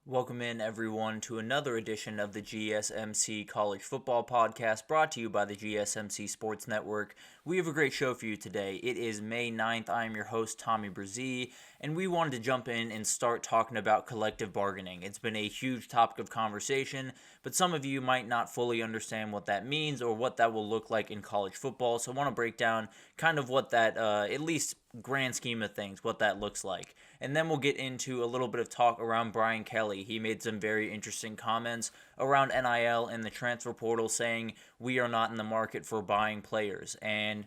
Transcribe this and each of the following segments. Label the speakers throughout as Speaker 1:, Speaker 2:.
Speaker 1: Welcome in, everyone, to another edition of the GSMC College Football Podcast, brought to you by the GSMC Sports Network. We have a great show for you today. It is May 9th. I am your host, Tommy Brzee, and we wanted to jump in and start talking about collective bargaining. It's been a huge topic of conversation, but some of you might not fully understand what that means or what that will look like in college football, so I want to break down kind of what that, at least grand scheme of things, what that looks like. And then we'll get into a little bit of talk around Brian Kelly. He made some very interesting comments around NIL and the transfer portal, saying we are not in the market for buying players. And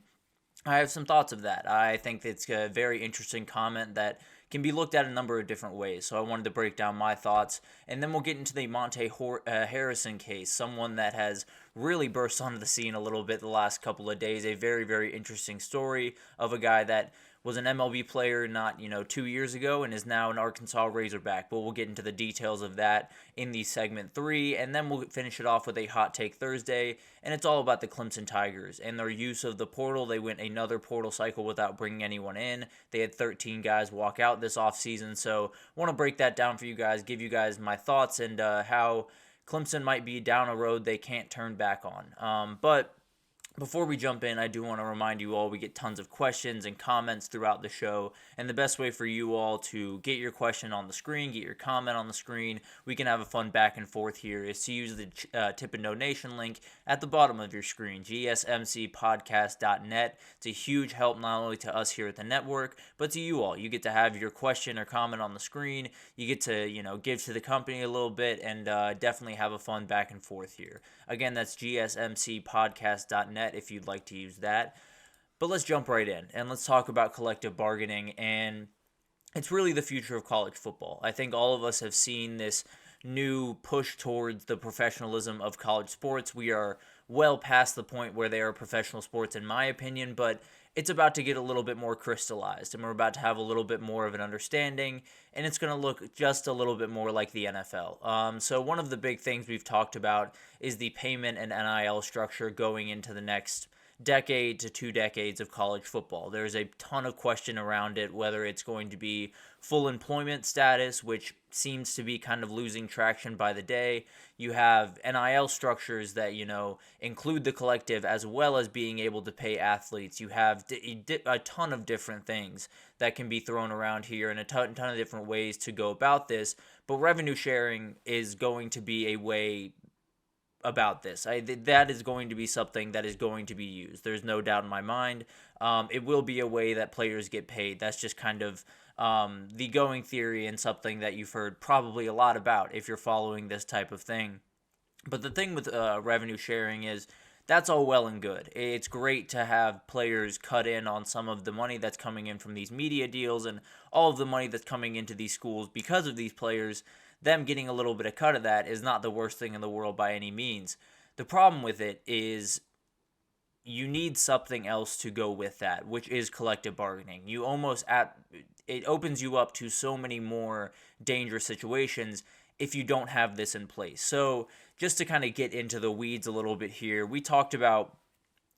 Speaker 1: I have some thoughts of that. I think it's a very interesting comment that can be looked at a number of different ways. So I wanted to break down my thoughts. And then we'll get into the Monte Harrison case, someone that has really burst onto the scene a little bit the last couple of days. A very, very interesting story of a guy that was an MLB player not, 2 years ago and is now an Arkansas Razorback. But we'll get into the details of that in the segment 3, and then we'll finish it off with a Hot Take Thursday, and it's all about the Clemson Tigers and their use of the portal. They went another portal cycle without bringing anyone in. They had 13 guys walk out this offseason, so I want to break that down for you guys, give you guys my thoughts and how Clemson might be down a road they can't turn back on. But before we jump in, I do want to remind you all we get tons of questions and comments throughout the show, and the best way for you all to get your question on the screen, get your comment on the screen, we can have a fun back and forth here, is to use the tip and donation link at the bottom of your screen, gsmcpodcast.net. It's a huge help not only to us here at the network, but to you all. You get to have your question or comment on the screen, you get to, give to the company a little bit, and definitely have a fun back and forth here. Again, that's gsmcpodcast.net if you'd like to use that. But let's jump right in and let's talk about collective bargaining, and it's really the future of college football. I think all of us have seen this new push towards the professionalism of college sports. We are well past the point where they are professional sports, in my opinion, but it's about to get a little bit more crystallized, and we're about to have a little bit more of an understanding, and it's going to look just a little bit more like the NFL. So one of the big things we've talked about is the payment and NIL structure going into the next decade to 2 decades of college football. There's a ton of question around it, whether it's going to be full employment status, which seems to be kind of losing traction by the day. You have NIL structures that, include the collective as well as being able to pay athletes. You have a ton of different things that can be thrown around here and a ton of different ways to go about this. But revenue sharing is going to be a way about this. That is going to be something that is going to be used. There's no doubt in my mind. It will be a way that players get paid. That's just kind of the going theory and something that you've heard probably a lot about if you're following this type of thing. But the thing with revenue sharing is that's all well and good. It's great to have players cut in on some of the money that's coming in from these media deals and all of the money that's coming into these schools because of these players. Them getting a little bit of cut of that is not the worst thing in the world by any means. The problem with it is you need something else to go with that, which is collective bargaining. It opens you up to so many more dangerous situations if you don't have this in place. So just to kind of get into the weeds a little bit here, we talked about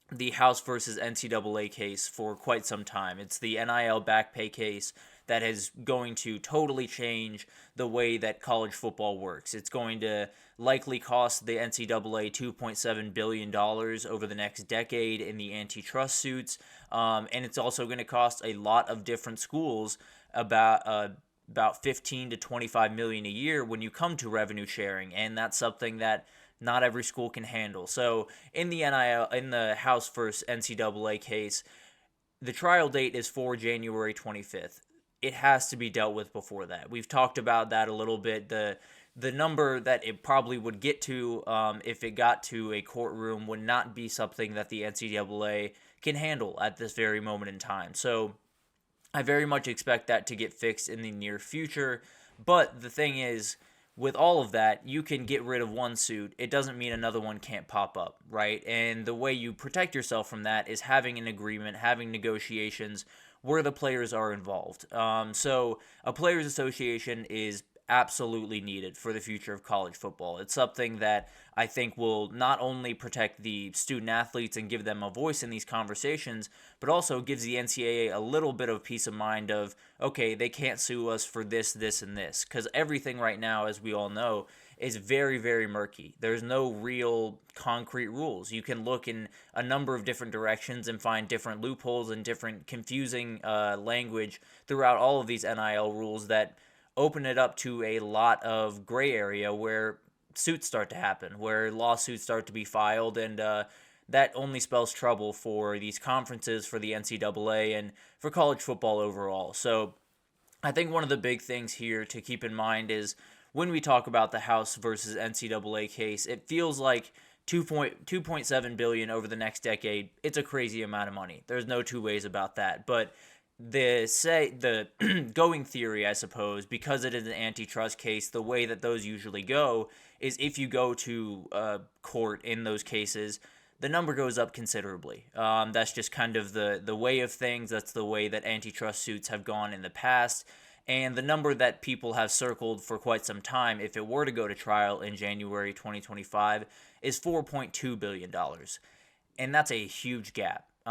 Speaker 1: the House versus NCAA case for quite some time. It's the NIL back pay case that is going to totally change the way that college football works. It's going to likely cost the NCAA $2.7 billion over the next decade in the antitrust suits, and it's also going to cost a lot of different schools about 15 to 25 million a year when you come to revenue sharing, and that's something that not every school can handle. So in the House versus NCAA case, the trial date is for January 25th. It has to be dealt with before that. We've talked about that a little bit. The number that it probably would get to if it got to a courtroom would not be something that the NCAA can handle at this very moment in time. So I very much expect that to get fixed in the near future. But the thing is, with all of that, you can get rid of one suit. It doesn't mean another one can't pop up, right? And the way you protect yourself from that is having an agreement, having negotiations where the players are involved. So a players association is absolutely needed for the future of college football. It's something that I think will not only protect the student athletes and give them a voice in these conversations, but also gives the NCAA a little bit of peace of mind of, okay, they can't sue us for this, this, and this. Because everything right now, as we all know, is very, very murky. There's no real concrete rules. You can look in a number of different directions and find different loopholes and different confusing language throughout all of these NIL rules that open it up to a lot of gray area where suits start to happen, where lawsuits start to be filed, and that only spells trouble for these conferences, for the NCAA, and for college football overall. So I think one of the big things here to keep in mind is when we talk about the House versus NCAA case, it feels like 2.7 billion over the next decade. It's a crazy amount of money. There's no two ways about that. But the going theory, I suppose, because it is an antitrust case, the way that those usually go is if you go to court in those cases, the number goes up considerably. That's just kind of the way of things. That's the way that antitrust suits have gone in the past. And the number that people have circled for quite some time, if it were to go to trial in January 2025, is $4.2 billion. And that's a huge gap. The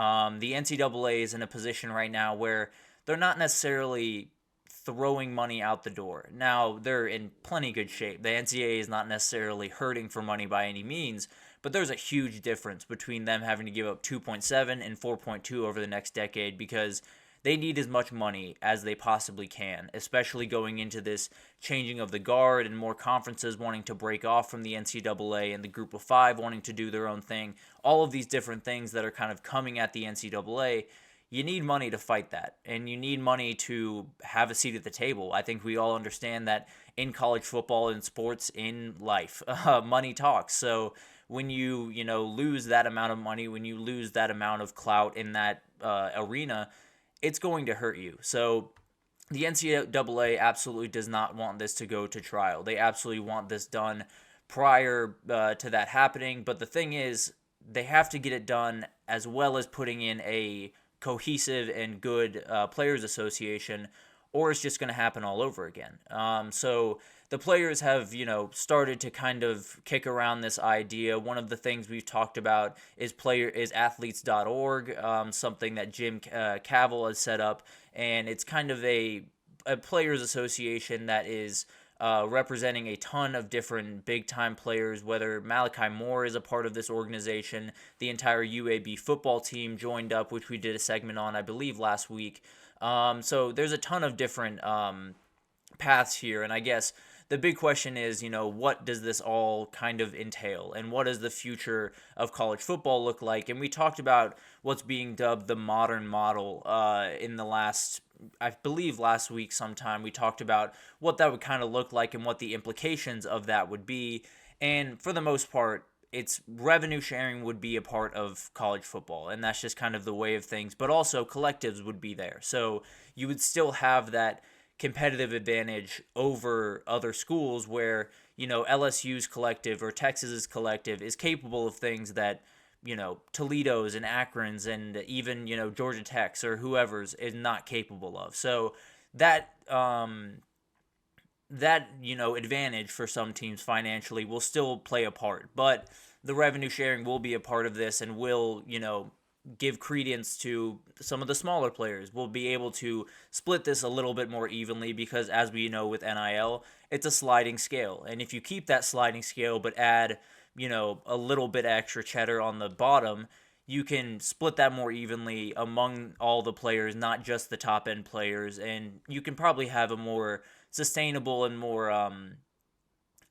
Speaker 1: NCAA is in a position right now where they're not necessarily throwing money out the door. Now, they're in plenty good shape. The NCAA is not necessarily hurting for money by any means, but there's a huge difference between them having to give up 2.7 and 4.2 over the next decade because they need as much money as they possibly can, especially going into this changing of the guard and more conferences wanting to break off from the NCAA and the Group of Five wanting to do their own thing. All of these different things that are kind of coming at the NCAA, you need money to fight that, and you need money to have a seat at the table. I think we all understand that in college football, in sports, in life, money talks. So when you lose that amount of money, when you lose that amount of clout in that arena, it's going to hurt you. So the NCAA absolutely does not want this to go to trial. They absolutely want this done prior to that happening. But the thing is, they have to get it done as well as putting in a cohesive and good players association, or it's just going to happen all over again. So the players have, started to kind of kick around this idea. One of the things we've talked about is athletes.org, something that Jim Cavil has set up, and it's kind of a players association that is representing a ton of different big-time players, whether Malachi Moore is a part of this organization, the entire UAB football team joined up, which we did a segment on, I believe, last week. So there's a ton of different paths here, and I guess the big question is, what does this all kind of entail, and what does the future of college football look like? And we talked about what's being dubbed the modern model in the last, I believe last week sometime. We talked about what that would kind of look like and what the implications of that would be. And for the most part, it's revenue sharing would be a part of college football, and that's just kind of the way of things. But also collectives would be there. So you would still have that competitive advantage over other schools where, LSU's collective or Texas's collective is capable of things that, Toledo's and Akron's and even, Georgia Tech's or whoever's is not capable of. So that advantage for some teams financially will still play a part, but the revenue sharing will be a part of this and will, give credence to some of the smaller players. We'll be able to split this a little bit more evenly because, as we know with NIL, it's a sliding scale. And if you keep that sliding scale but add, a little bit extra cheddar on the bottom, you can split that more evenly among all the players, not just the top end players. And you can probably have a more sustainable and more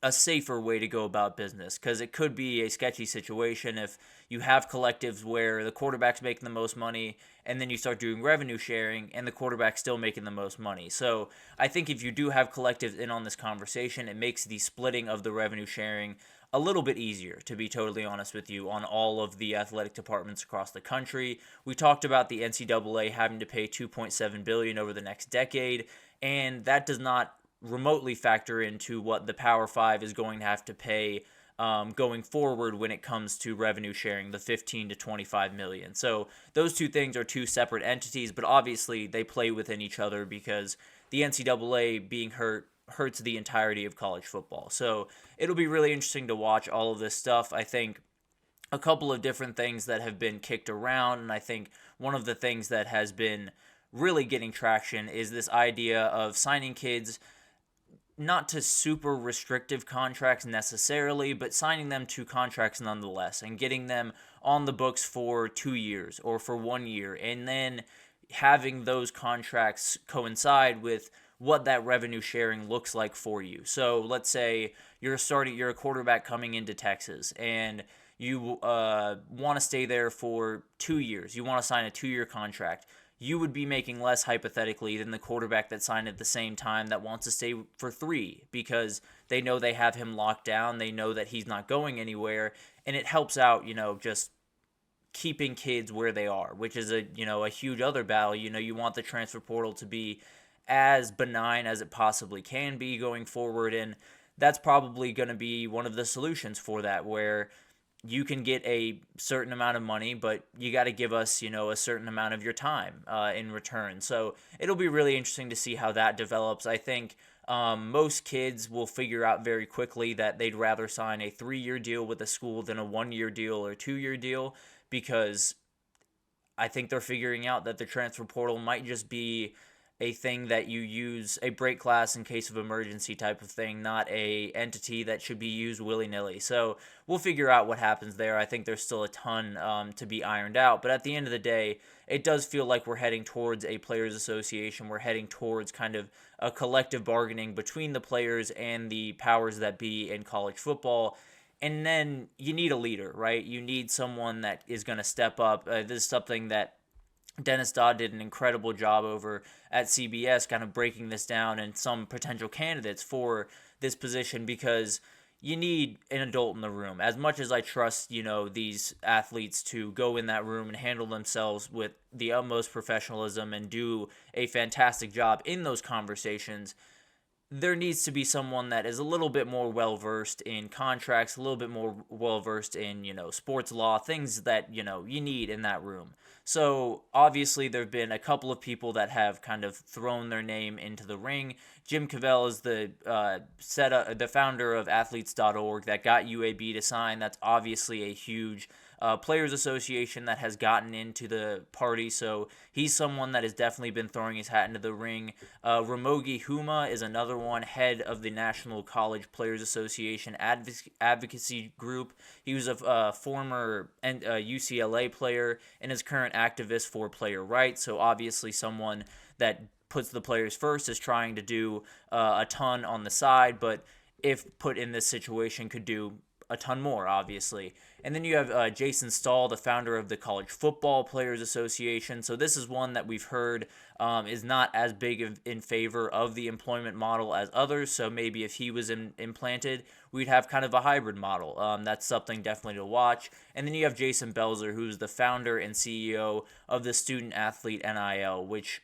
Speaker 1: a safer way to go about business, because it could be a sketchy situation if you have collectives where the quarterback's making the most money and then you start doing revenue sharing and the quarterback's still making the most money. So I think if you do have collectives in on this conversation, it makes the splitting of the revenue sharing a little bit easier, to be totally honest with you, on all of the athletic departments across the country. We talked about the NCAA having to pay $2.7 billion over the next decade, and that does not remotely factor into what the Power Five is going to have to pay going forward when it comes to revenue sharing, the 15 to 25 million. So those two things are two separate entities, but obviously they play within each other because the NCAA being hurt hurts the entirety of college football. So it'll be really interesting to watch all of this stuff. I think a couple of different things that have been kicked around, and I think one of the things that has been really getting traction is this idea of signing kids not to super restrictive contracts necessarily, but signing them to contracts nonetheless and getting them on the books for 2 years or for 1 year, and then having those contracts coincide with what that revenue sharing looks like for you. So let's say you're a quarterback coming into Texas, and you want to stay there for 2 years. You want to sign a 2-year contract. You would be making less hypothetically than the quarterback that signed at the same time that wants to stay for 3, because they know they have him locked down. They know that he's not going anywhere, and it helps out, just keeping kids where they are, which is a huge other battle. You want the transfer portal to be as benign as it possibly can be going forward, and that's probably going to be one of the solutions for that, where you can get a certain amount of money, but you got to give us, a certain amount of your time in return. So it'll be really interesting to see how that develops. I think most kids will figure out very quickly that they'd rather sign a 3-year deal with a school than a 1-year deal or 2-year deal, because I think they're figuring out that the transfer portal might just be a thing that you use, a break glass in case of emergency type of thing, not a entity that should be used willy-nilly. So we'll figure out what happens there. I think there's still a ton to be ironed out, but at the end of the day, it does feel like we're heading towards a players' association. We're heading towards kind of a collective bargaining between the players and the powers that be in college football. And then you need a leader, right? You need someone that is going to step up. This is something that Dennis Dodd did an incredible job over at CBS, kind of breaking this down and some potential candidates for this position, because you need an adult in the room. As much as I trust, these athletes to go in that room and handle themselves with the utmost professionalism and do a fantastic job in those conversations, there needs to be someone that is a little bit more well-versed in contracts, a little bit more well-versed in, sports law, things that, you need in that room. So obviously there have been a couple of people that have kind of thrown their name into the ring. Jim Cavell is the founder of athletes.org that got UAB to sign. That's obviously a huge players association that has gotten into the party, so he's someone that has definitely been throwing his hat into the ring. Ramogi Huma is another one, head of the National College Players Association advocacy group. He was a former UCLA player and is current activist for player rights, so obviously someone that puts the players first, is trying to do a ton on the side, but if put in this situation could do a ton more, obviously. And then you have Jason Stahl, the founder of the College Football Players Association. So this is one that we've heard is not as big in favor of the employment model as others. So maybe if he was implanted, we'd have kind of a hybrid model. That's something definitely to watch. And then you have Jason Belzer, who's the founder and CEO of the Student Athlete NIL, which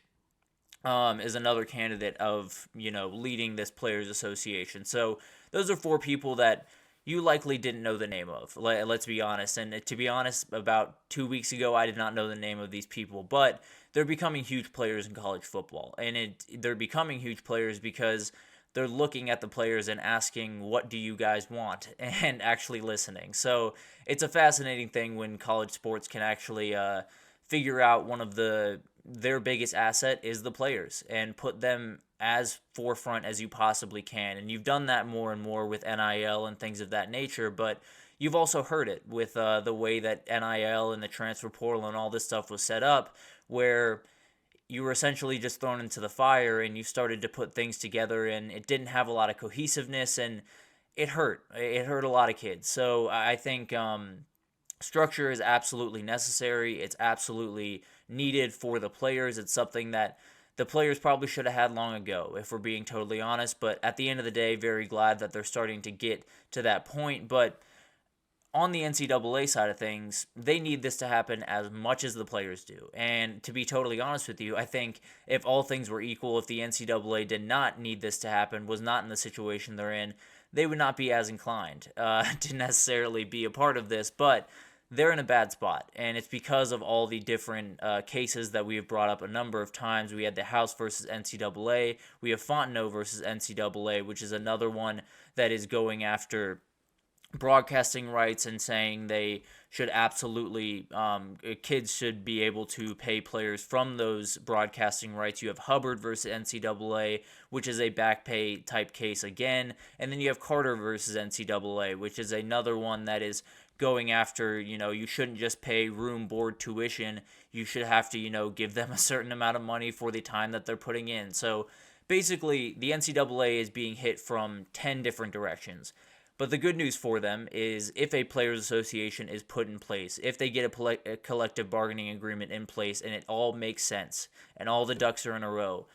Speaker 1: is another candidate of, leading this Players Association. So those are 4 people that you likely didn't know the name of, let's be honest. And to be honest, about 2 weeks ago, I did not know the name of these people, but they're becoming huge players in college football. And they're becoming huge players because they're looking at the players and asking, what do you guys want? And actually listening. So it's a fascinating thing when college sports can actually figure out one of their biggest asset is the players and put them as forefront as you possibly can. And you've done that more and more with NIL and things of that nature, but you've also heard it with the way that NIL and the transfer portal and all this stuff was set up, where you were essentially just thrown into the fire and you started to put things together, and it didn't have a lot of cohesiveness, and it hurt. It hurt a lot of kids. So I think structure is absolutely necessary. It's absolutely needed for the players. It's something that the players probably should have had long ago, if we're being totally honest. But at the end of the day, very glad that they're starting to get to that point. But on the NCAA side of things, they need this to happen as much as the players do. And to be totally honest with you, I think if all things were equal, if the NCAA did not need this to happen, was not in the situation they're in, they would not be as inclined to necessarily be a part of this. But they're in a bad spot. And it's because of all the different cases that we have brought up a number of times. We had the House versus NCAA. We have Fontenot versus NCAA, which is another one that is going after broadcasting rights and saying they should absolutely kids should be able to pay players from those broadcasting rights. You have Hubbard versus NCAA, which is a back pay type case again, and then you have Carter versus NCAA, which is another one that is going after, you shouldn't just pay room, board, tuition. You should have to, give them a certain amount of money for the time that they're putting in. So basically, the NCAA is being hit from 10 different directions. But the good news for them is if a players' association is put in place, if they get a collective bargaining agreement in place and it all makes sense and all the ducks are in a row,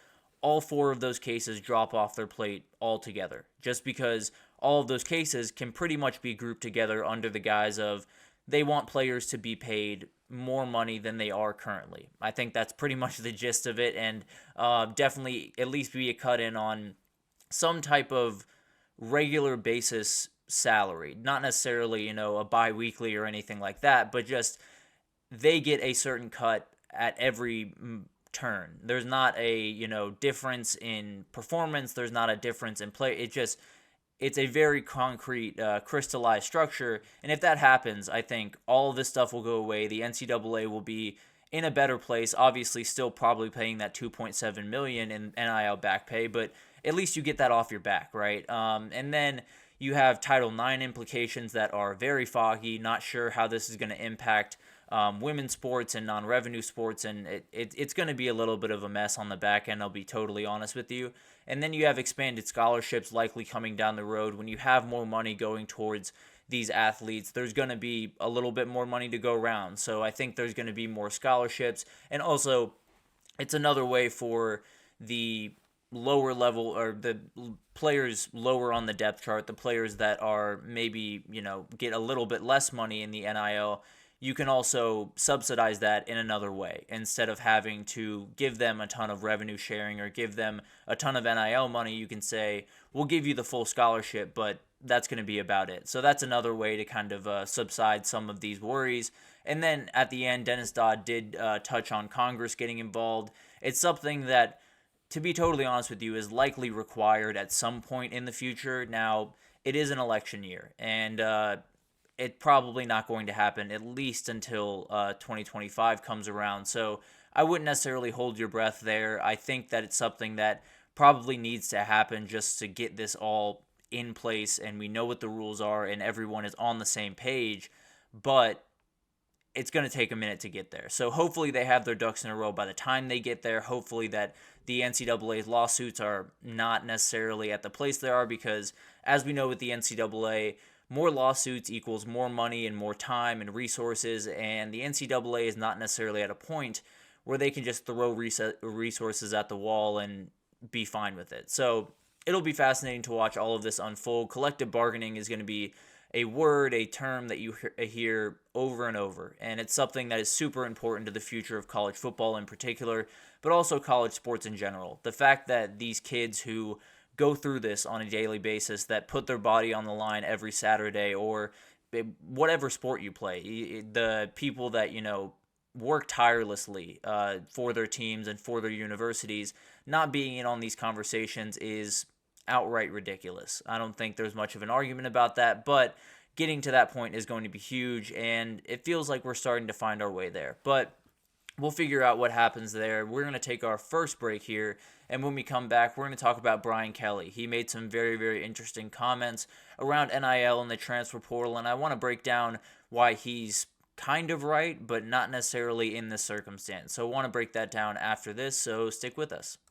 Speaker 1: all 4 of those cases drop off their plate altogether. Just because all of those cases can pretty much be grouped together under the guise of they want players to be paid more money than they are currently. I think that's pretty much the gist of it, and definitely at least be a cut in on some type of regular basis salary, not necessarily, a bi-weekly or anything like that, but just they get a certain cut at every turn. There's not a, difference in performance. There's not a difference in play. It's a very concrete, crystallized structure. And if that happens, I think all of this stuff will go away. The NCAA will be in a better place, obviously still probably paying that $2.7 million in NIL back pay, but at least you get that off your back, right? And then you have Title IX implications that are very foggy, not sure how this is going to impact women's sports and non-revenue sports, and it's going to be a little bit of a mess on the back end, I'll be totally honest with you. And then you have expanded scholarships likely coming down the road. When you have more money going towards these athletes, there's going to be a little bit more money to go around. So I think there's going to be more scholarships, and also it's another way for the lower level or the players lower on the depth chart, the players that are maybe, get a little bit less money in the NIL. You can also subsidize that in another way. Instead of having to give them a ton of revenue sharing or give them a ton of NIL money, you can say, we'll give you the full scholarship, but that's going to be about it. So that's another way to kind of subside some of these worries. And then at the end, Dennis Dodd did touch on Congress getting involved. It's something that, to be totally honest with you, is likely required at some point in the future. Now, it is an election year, and it's probably not going to happen at least until 2025 comes around. So I wouldn't necessarily hold your breath there. I think that it's something that probably needs to happen just to get this all in place and we know what the rules are and everyone is on the same page. But it's going to take a minute to get there. So hopefully they have their ducks in a row by the time they get there. Hopefully that the NCAA's lawsuits are not necessarily at the place they are, because as we know with the NCAA, more lawsuits equals more money and more time and resources, and the NCAA is not necessarily at a point where they can just throw resources at the wall and be fine with it. So it'll be fascinating to watch all of this unfold. Collective bargaining is going to be a word, a term that you hear over and over, and it's something that is super important to the future of college football in particular, but also college sports in general. The fact that these kids who go through this on a daily basis, that put their body on the line every Saturday, or whatever sport you play, the people that, work tirelessly for their teams and for their universities, not being in on these conversations is outright ridiculous. I don't think there's much of an argument about that, but getting to that point is going to be huge, and it feels like we're starting to find our way there. But we'll figure out what happens there. We're going to take our first break here, and when we come back, we're going to talk about Brian Kelly. He made some very, very interesting comments around NIL and the transfer portal, and I want to break down why he's kind of right, but not necessarily in this circumstance. So I want to break that down after this, so stick with us.